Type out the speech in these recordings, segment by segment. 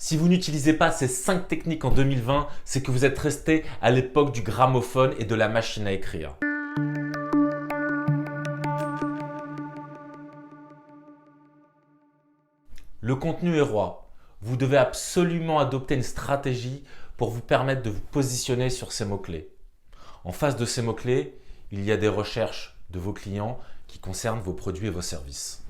Si vous n'utilisez pas ces 5 techniques en 2020, c'est que vous êtes resté à l'époque du gramophone et de la machine à écrire. Le contenu est roi. Vous devez absolument adopter une stratégie pour vous permettre de vous positionner sur ces mots-clés. En face de ces mots-clés, il y a des recherches de vos clients qui concernent vos produits et vos services.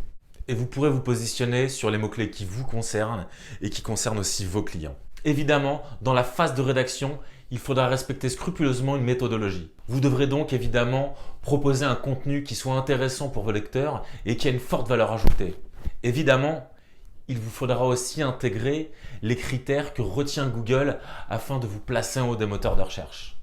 Et vous pourrez vous positionner sur les mots-clés qui vous concernent et qui concernent aussi vos clients. Évidemment, dans la phase de rédaction, il faudra respecter scrupuleusement une méthodologie. Vous devrez donc évidemment proposer un contenu qui soit intéressant pour vos lecteurs et qui ait une forte valeur ajoutée. Évidemment, il vous faudra aussi intégrer les critères que retient Google afin de vous placer en haut des moteurs de recherche.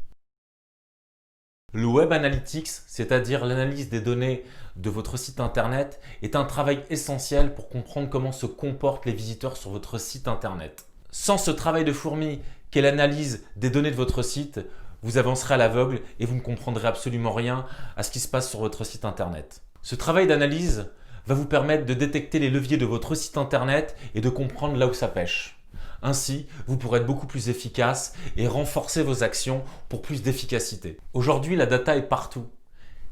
Le Web Analytics, c'est-à-dire l'analyse des données de votre site internet, est un travail essentiel pour comprendre comment se comportent les visiteurs sur votre site internet. Sans ce travail de fourmi qu'est l'analyse des données de votre site, vous avancerez à l'aveugle et vous ne comprendrez absolument rien à ce qui se passe sur votre site internet. Ce travail d'analyse va vous permettre de détecter les leviers de votre site internet et de comprendre là où ça pêche. Ainsi, vous pourrez être beaucoup plus efficace et renforcer vos actions pour plus d'efficacité. Aujourd'hui, la data est partout.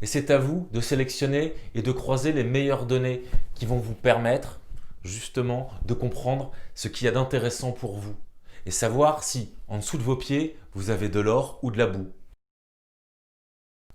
Et c'est à vous de sélectionner et de croiser les meilleures données qui vont vous permettre justement de comprendre ce qu'il y a d'intéressant pour vous et savoir si, en dessous de vos pieds, vous avez de l'or ou de la boue.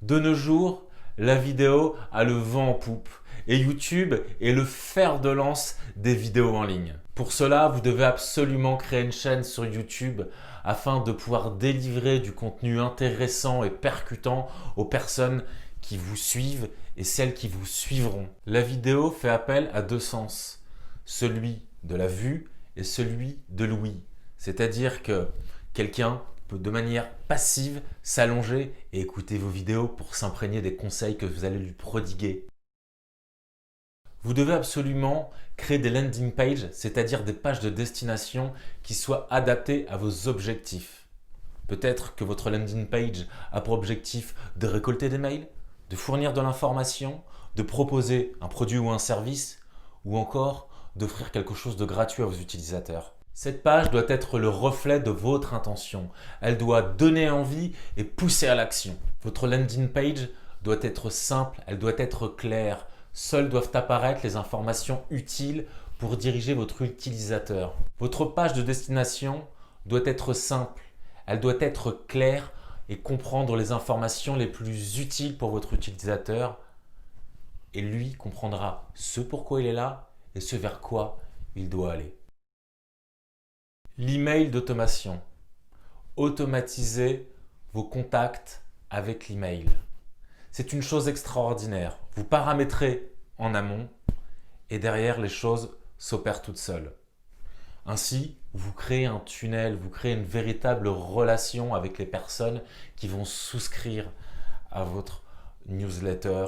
De nos jours, la vidéo a le vent en poupe et YouTube est le fer de lance des vidéos en ligne. Pour cela, vous devez absolument créer une chaîne sur YouTube afin de pouvoir délivrer du contenu intéressant et percutant aux personnes qui vous suivent et celles qui vous suivront. La vidéo fait appel à deux sens, celui de la vue et celui de l'ouïe. C'est-à-dire que quelqu'un peut de manière passive s'allonger et écouter vos vidéos pour s'imprégner des conseils que vous allez lui prodiguer. Vous devez absolument créer des landing pages, c'est-à-dire des pages de destination qui soient adaptées à vos objectifs. Peut-être que votre landing page a pour objectif de récolter des mails, de fournir de l'information, de proposer un produit ou un service, ou encore d'offrir quelque chose de gratuit à vos utilisateurs. Cette page doit être le reflet de votre intention. Elle doit donner envie et pousser à l'action. Votre landing page doit être simple, elle doit être claire. Seules doivent apparaître les informations utiles pour diriger votre utilisateur. Votre page de destination doit être simple, elle doit être claire et comprendre les informations les plus utiles pour votre utilisateur. Et lui comprendra ce pourquoi il est là et ce vers quoi il doit aller. L'email d'automation. Automatisez vos contacts avec l'email. C'est une chose extraordinaire. Vous paramétrez en amont et derrière les choses s'opèrent toutes seules. Ainsi, vous créez un tunnel, vous créez une véritable relation avec les personnes qui vont souscrire à votre newsletter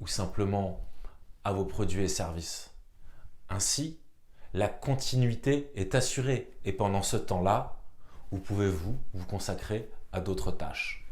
ou simplement à vos produits et services. Ainsi, la continuité est assurée et pendant ce temps-là, vous pouvez vous consacrer à d'autres tâches.